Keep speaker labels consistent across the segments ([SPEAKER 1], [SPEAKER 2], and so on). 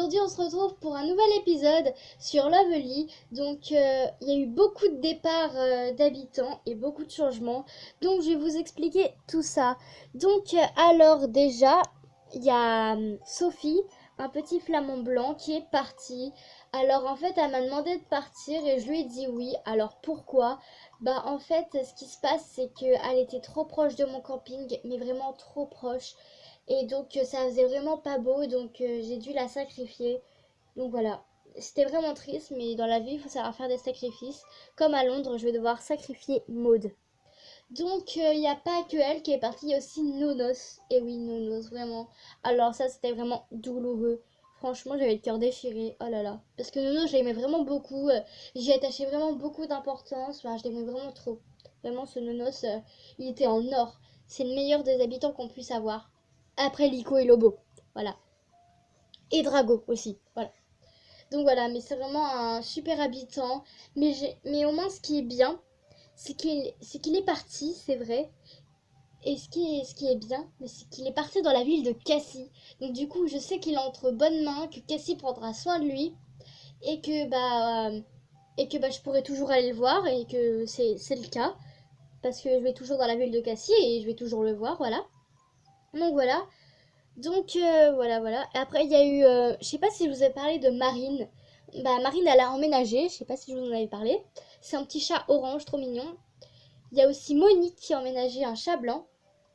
[SPEAKER 1] aujourd'hui on se retrouve pour un nouvel épisode sur Lovely. Donc il y a eu beaucoup de départs d'habitants et beaucoup de changements. Donc je vais vous expliquer tout ça. Donc alors déjà, il y a Sophie, un petit flamant blanc qui est parti. Alors en fait elle m'a demandé de partir et je lui ai dit oui. Alors pourquoi? Bah en fait ce qui se passe c'est qu'elle était trop proche de mon camping, mais vraiment trop proche. Et donc ça faisait vraiment pas beau, donc j'ai dû la sacrifier. Donc voilà, c'était vraiment triste, mais dans la vie, il faut savoir faire des sacrifices. Comme à Londres, je vais devoir sacrifier Maud. Donc il n'y a pas que elle qui est partie, il y a aussi Nonos. Et oui, Nonos, vraiment. Alors ça, c'était vraiment douloureux. Franchement, j'avais le cœur déchiré. Oh là là. Parce que Nonos, je l'aimais vraiment beaucoup. J'y attachais vraiment beaucoup d'importance. Enfin, je l'aimais vraiment trop. Vraiment, ce Nonos, il était en or. C'est le meilleur des habitants qu'on puisse avoir. Après Lico et Lobo. Voilà. Et Drago aussi. Voilà. Donc voilà, mais c'est vraiment un super habitant. Mais au moins, ce qui est bien, c'est qu'il est parti, c'est vrai. Et ce qui est bien, c'est qu'il est parti dans la ville de Cassie. Donc du coup, je sais qu'il est entre bonnes mains, que Cassie prendra soin de lui. Et que je pourrai toujours aller le voir. Et que c'est le cas. Parce que je vais toujours dans la ville de Cassie et je vais toujours le voir, voilà. Donc voilà. Donc voilà. Et après il y a eu, je sais pas si je vous ai parlé de Marine. Bah Marine elle a emménagé, je sais pas si je vous en avais parlé. C'est un petit chat orange trop mignon. Il y a aussi Monique qui a emménagé un chat blanc.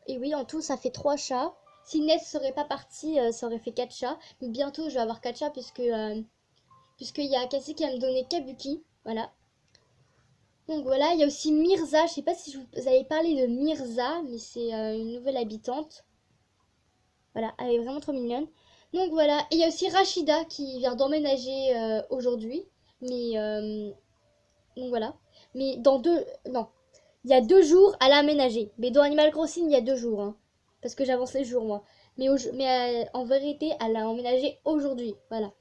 [SPEAKER 1] Et oui, en tout ça fait 3 chats. Si Ness serait pas partie, ça aurait fait 4 chats. Mais bientôt je vais avoir 4 chats puisqu'il y a Cassie qui va me donner Kabuki. Voilà. Donc voilà, il y a aussi Mirza. Je sais pas si je vous avais parlé de Mirza, mais c'est une nouvelle habitante. Voilà, elle est vraiment trop mignonne. Donc voilà, et il y a aussi Rachida qui vient d'emménager aujourd'hui. Mais donc voilà. Mais dans deux, non, il y a 2 jours, elle a aménagé. Mais dans Animal Crossing, il y a 2 jours, hein, parce que j'avance les jours moi. Mais en vérité, elle a emménagé aujourd'hui. Voilà.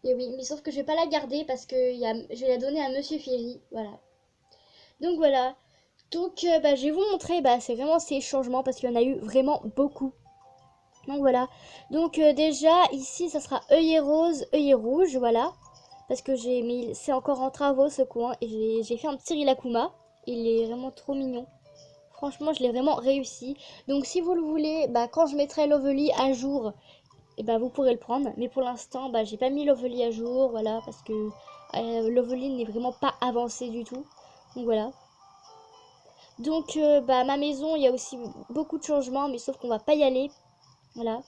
[SPEAKER 1] Et oui, mais sauf que je vais pas la garder parce que je vais la donner à Monsieur Ferry. Voilà. Donc voilà. Donc je vais vous montrer, c'est vraiment ces changements parce qu'il y en a eu vraiment beaucoup. Donc voilà. Donc déjà ici ça sera œillet rose, œillet rouge, voilà. Parce que j'ai mis, c'est encore en travaux ce coin et j'ai fait un petit Rilakuma. Il est vraiment trop mignon. Franchement, je l'ai vraiment réussi. Donc si vous le voulez, quand je mettrai Lovely à jour, vous pourrez le prendre. Mais pour l'instant, j'ai pas mis Lovely à jour, voilà, parce que Lovely n'est vraiment pas avancé du tout. Donc voilà. Donc ma maison, il y a aussi beaucoup de changements, mais sauf qu'on va pas y aller. Voilà.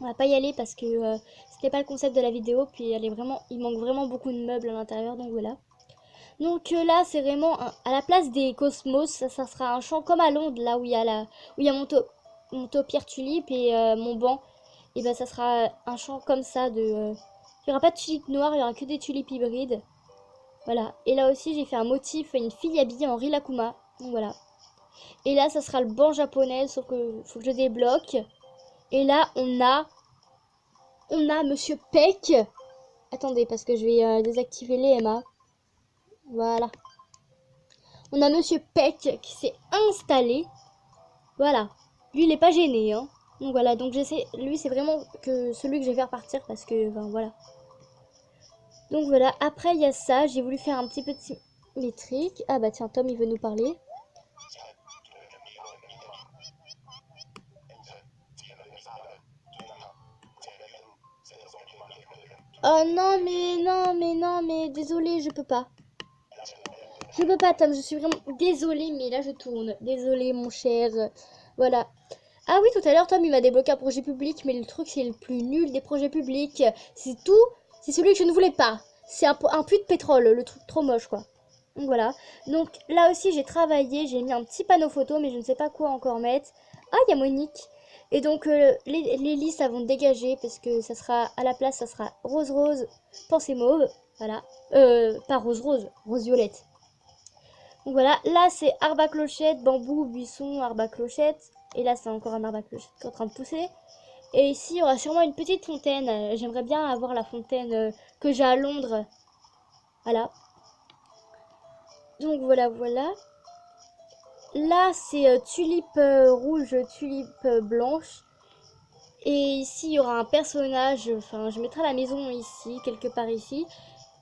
[SPEAKER 1] On va pas y aller parce que c'était pas le concept de la vidéo. Puis il manque vraiment beaucoup de meubles à l'intérieur. Donc voilà. Donc là, c'est vraiment à la place des cosmos, ça sera un champ comme à Londres, là où il y a mon taupière tulipe et mon banc. Et ça sera un champ comme ça il y aura pas de tulipes noires, il y aura que des tulipes hybrides. Voilà. Et là aussi, j'ai fait un motif, une fille habillée en Rilakuma. Donc voilà. Et là, ça sera le banc japonais, sauf que faut que je débloque. Et là, on a Monsieur Peck. Attendez, parce que je vais désactiver les MA. Voilà. On a Monsieur Peck qui s'est installé. Voilà. Lui, il est pas gêné, hein. Donc voilà, donc j'essaie. Lui, c'est vraiment que celui que je vais faire partir parce que, voilà. Donc voilà, après, il y a ça. J'ai voulu faire un petit peu de symétrique. Ah bah tiens, Tom, il veut nous parler. Oh non, mais désolé, je peux pas. Je peux pas, Tom, je suis vraiment désolée, mais là je tourne. Désolée, mon cher. Voilà. Ah oui, tout à l'heure, Tom, il m'a débloqué un projet public, mais le truc, c'est le plus nul des projets publics. C'est tout. C'est celui que je ne voulais pas. C'est un puits de pétrole, le truc trop moche, quoi. Donc voilà. Donc là aussi, j'ai travaillé, j'ai mis un petit panneau photo, mais je ne sais pas quoi encore mettre. Ah, il y a Monique. Et donc, les lits, ça vont dégager, parce que ça sera, à la place, ça sera rose-rose, pensée mauve. Voilà. Pas rose-rose, rose-violette. Donc voilà, là c'est arbre à clochette, bambou, buisson, arbre à clochette. Et là c'est encore un arbre à clochette qui est en train de pousser. Et ici il y aura sûrement une petite fontaine. J'aimerais bien avoir la fontaine que j'ai à Londres. Voilà. Donc voilà. Là c'est tulipe rouge, tulipe blanche. Et ici, il y aura un personnage, enfin, je mettrai la maison ici, quelque part ici.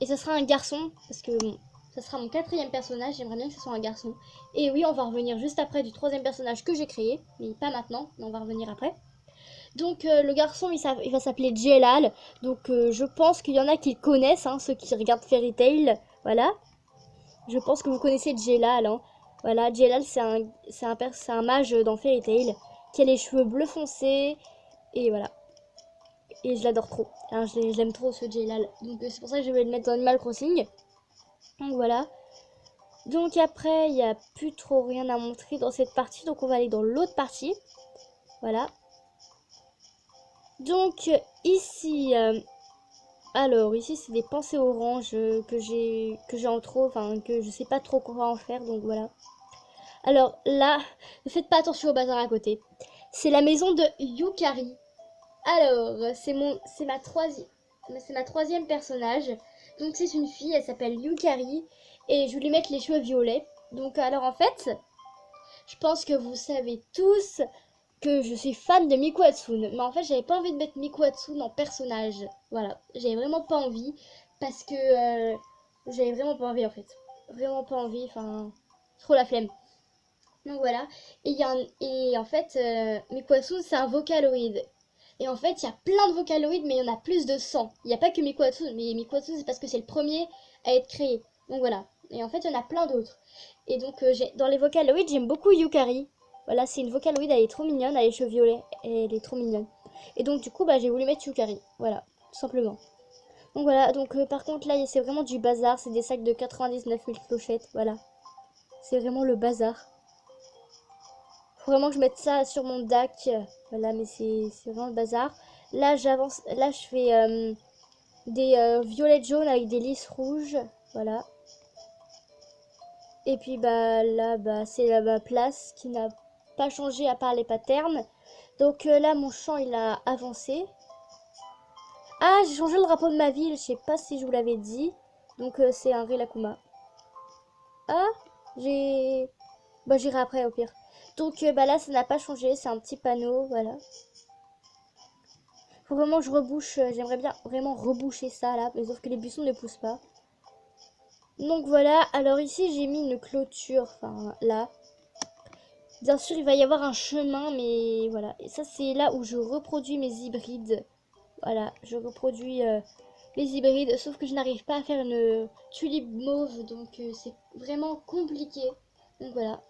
[SPEAKER 1] Et ça sera un garçon, parce que bon, ça sera mon 4e personnage, j'aimerais bien que ce soit un garçon. Et oui, on va revenir juste après du 3e personnage que j'ai créé, mais pas maintenant, mais on va revenir après. Donc le garçon, il va s'appeler Jelal. Donc je pense qu'il y en a qui le connaissent, hein, ceux qui regardent Fairy Tail. Voilà. Je pense que vous connaissez Jelal. Hein. Voilà, Jelal, c'est un mage dans Fairy Tail qui a les cheveux bleu foncé. Et voilà. Et je l'adore trop. Hein, je l'aime trop ce Jelal. Donc c'est pour ça que je vais le mettre dans Animal Crossing. Donc voilà. Donc après, il n'y a plus trop rien à montrer dans cette partie. Donc on va aller dans l'autre partie. Voilà. Donc ici, alors ici c'est des pensées oranges que j'ai en trop, enfin que je sais pas trop quoi en faire, donc voilà. Alors là, ne faites pas attention au bazar à côté. C'est la maison de Yukari. Alors c'est ma troisième personnage. Donc c'est une fille, elle s'appelle Yukari et je voulais mettre les cheveux violets. Donc alors en fait, je pense que vous savez tous que je suis fan de Miku Hatsune. Mais en fait, j'avais pas envie de mettre Miku Hatsune en personnage. Voilà, j'avais vraiment pas envie. Parce que j'avais vraiment pas envie en fait. Vraiment pas envie, enfin, trop la flemme. Donc voilà. Et en fait, Miku Hatsune, c'est un Vocaloid. Et en fait, il y a plein de Vocaloids, mais il y en a plus de 100. Il n'y a pas que Miku Hatsune, mais Miku Hatsune, c'est parce que c'est le premier à être créé. Donc voilà. Et en fait, il y en a plein d'autres. Et donc, dans les Vocaloids, j'aime beaucoup Yukari. Voilà, c'est une Vocaloid, elle est trop mignonne, elle a les cheveux violets, elle est trop mignonne. Et donc, du coup, bah, j'ai voulu mettre Yukari. Voilà, tout simplement. Donc voilà, donc par contre, là, c'est vraiment du bazar. C'est des sacs de 99 000 clochettes, voilà. C'est vraiment le bazar. Faut vraiment que je mette ça sur mon DAC. Voilà, mais c'est vraiment le bazar. Là, j'avance. Là, je fais des violets jaunes avec des lys rouges. Voilà. Et puis, bah, là, bah, c'est ma place qui n'a pas changé à part les patterns. Donc là, mon champ, il a avancé. Ah, j'ai changé le drapeau de ma ville. Je sais pas si je vous l'avais dit. Donc, c'est un Rilakuma. Ah, j'ai... Bah, j'irai après, au pire. Donc bah là ça n'a pas changé, c'est un petit panneau, voilà. Faut vraiment que je rebouche, j'aimerais bien vraiment reboucher ça là, mais sauf que les buissons ne poussent pas. Donc voilà, alors ici j'ai mis une clôture, enfin là. Bien sûr il va y avoir un chemin, mais voilà. Et ça c'est là où je reproduis mes hybrides. Voilà, je reproduis les hybrides, sauf que je n'arrive pas à faire une tulipe mauve, donc c'est vraiment compliqué. Donc voilà.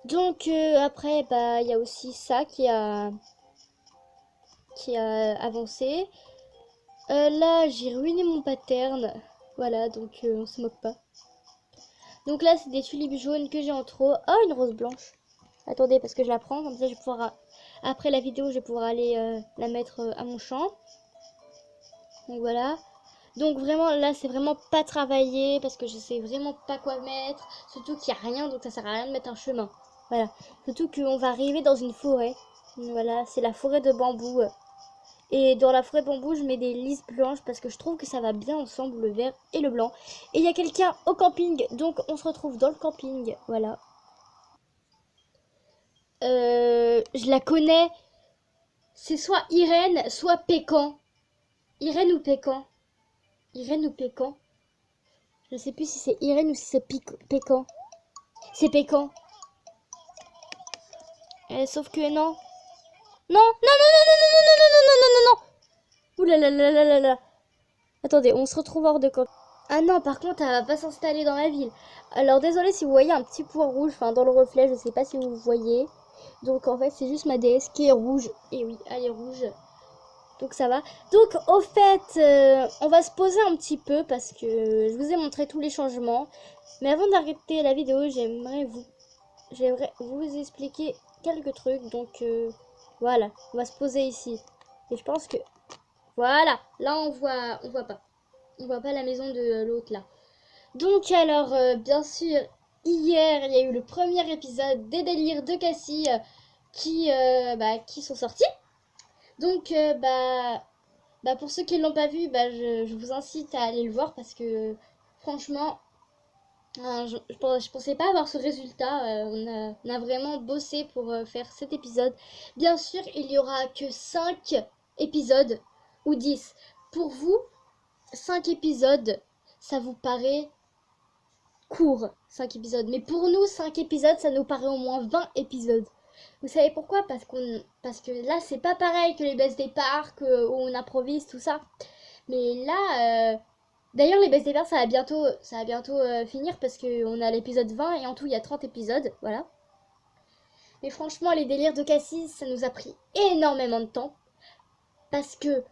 [SPEAKER 1] Donc après, bah il y a aussi ça qui a avancé. Là, j'ai ruiné mon pattern. Voilà, donc on se moque pas. Donc là, c'est des tulipes jaunes que j'ai en trop. Oh, une rose blanche. Attendez, parce que je la prends, comme ça je vais pouvoir... Après la vidéo, je vais pouvoir aller la mettre à mon champ. Donc voilà. Donc vraiment, là, c'est vraiment pas travaillé, parce que je sais vraiment pas quoi mettre. Surtout qu'il n'y a rien, donc ça sert à rien de mettre un chemin. Voilà. Surtout qu'on va arriver dans une forêt. Voilà, c'est la forêt de bambou. Et dans la forêt de bambou, je mets des lys blanches parce que je trouve que ça va bien ensemble, le vert et le blanc. Et il y a quelqu'un au camping, donc on se retrouve dans le camping. Voilà. Je la connais. C'est soit Irène, soit Pécan. Irène ou Pécan? Irène ou Pécan? Je sais plus si c'est Irène ou si c'est Pécan. C'est Pécan. Sauf que non. Non, non, non, non, non, non, non, non, non, non, non, non, non. Ouh là là là là là là. Attendez, on se retrouve hors de camp. Ah non, par contre, elle va pas s'installer dans la ville. Alors, désolé si vous voyez un petit point rouge, enfin, dans le reflet, je sais pas si vous voyez. Donc, en fait, c'est juste ma déesse qui est rouge. Et oui, elle est rouge. Donc, ça va. Donc, au fait, on va se poser un petit peu parce que je vous ai montré tous les changements. Mais avant d'arrêter la vidéo, j'aimerais vous expliquer quelques trucs. Donc, voilà, on va se poser ici. Et je pense que... Voilà, là, on voit pas. On voit pas la maison de l'autre là. Donc alors, bien sûr, hier, il y a eu le premier épisode des délires de Cassie qui sont sortis. Donc, pour ceux qui ne l'ont pas vu, je vous incite à aller le voir parce que franchement, Je pensais pas avoir ce résultat. On a vraiment bossé pour faire cet épisode. Bien sûr, il y aura que 5 épisodes ou 10. Pour vous, 5 épisodes, ça vous paraît court, 5 épisodes. Mais pour nous, 5 épisodes, ça nous paraît au moins 20 épisodes. Vous savez pourquoi? Parce que là, c'est pas pareil que les baisses départ, où on improvise, tout ça. Mais là, d'ailleurs, les baisses départ, ça va bientôt finir parce qu'on a l'épisode 20 et en tout, il y a 30 épisodes, voilà. Mais franchement, les délires de Cassis, ça nous a pris énormément de temps. Parce que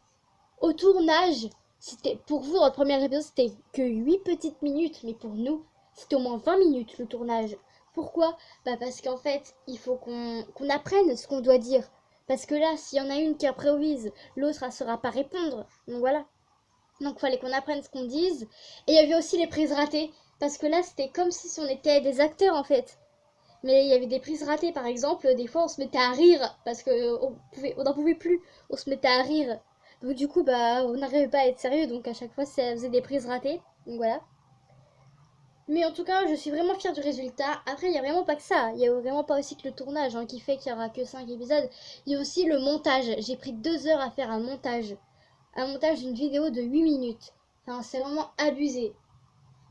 [SPEAKER 1] au tournage, c'était pour vous, dans le premier épisode, c'était que 8 petites minutes. Mais pour nous, c'était au moins 20 minutes le tournage. Pourquoi? Bah parce qu'en fait, il faut qu'on apprenne ce qu'on doit dire. Parce que là, s'il y en a une qui improvise, l'autre ne saura pas répondre. Donc voilà. Donc il fallait qu'on apprenne ce qu'on dise. Et il y avait aussi les prises ratées. Parce que là, c'était comme si on était des acteurs en fait. Mais il y avait des prises ratées, par exemple, des fois on se mettait à rire parce que on n'en pouvait plus, on se mettait à rire. Donc du coup, bah, on n'arrivait pas à être sérieux, donc à chaque fois ça faisait des prises ratées. Donc voilà. Mais en tout cas, je suis vraiment fière du résultat. Après, il n'y a vraiment pas que ça. Il n'y a vraiment pas aussi que le tournage qui fait qu'il n'y aura que 5 épisodes. Il y a aussi le montage. J'ai pris 2 heures à faire un montage. Un montage d'une vidéo de 8 minutes. Enfin, c'est vraiment abusé.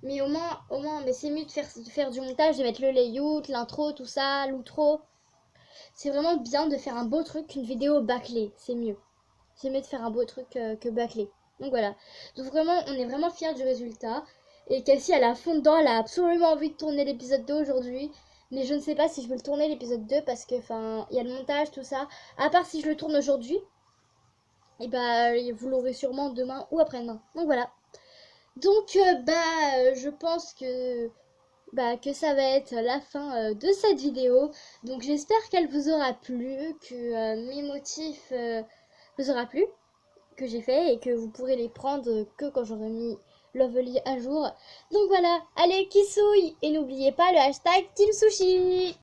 [SPEAKER 1] Mais au moins, mais c'est mieux de faire du montage, de mettre le layout, l'intro, tout ça, l'outro. C'est vraiment bien de faire un beau truc qu'une vidéo bâclée. C'est mieux. C'est mieux de faire un beau truc que bâclé. Donc voilà. Donc vraiment, on est vraiment fiers du résultat. Et Cassie, elle a fond dedans, elle a absolument envie de tourner l'épisode 2 aujourd'hui. Mais je ne sais pas si je veux le tourner l'épisode 2 parce que, enfin, il y a le montage, tout ça. À part si je le tourne aujourd'hui, et bah, vous l'aurez sûrement demain ou après-demain. Donc voilà. Donc, je pense que ça va être la fin de cette vidéo. Donc j'espère qu'elle vous aura plu, que mes motifs vous aura plu, que j'ai fait et que vous pourrez les prendre que quand j'aurai mis Lovely à jour. Donc voilà, allez kissouille et n'oubliez pas le hashtag Team Sushi.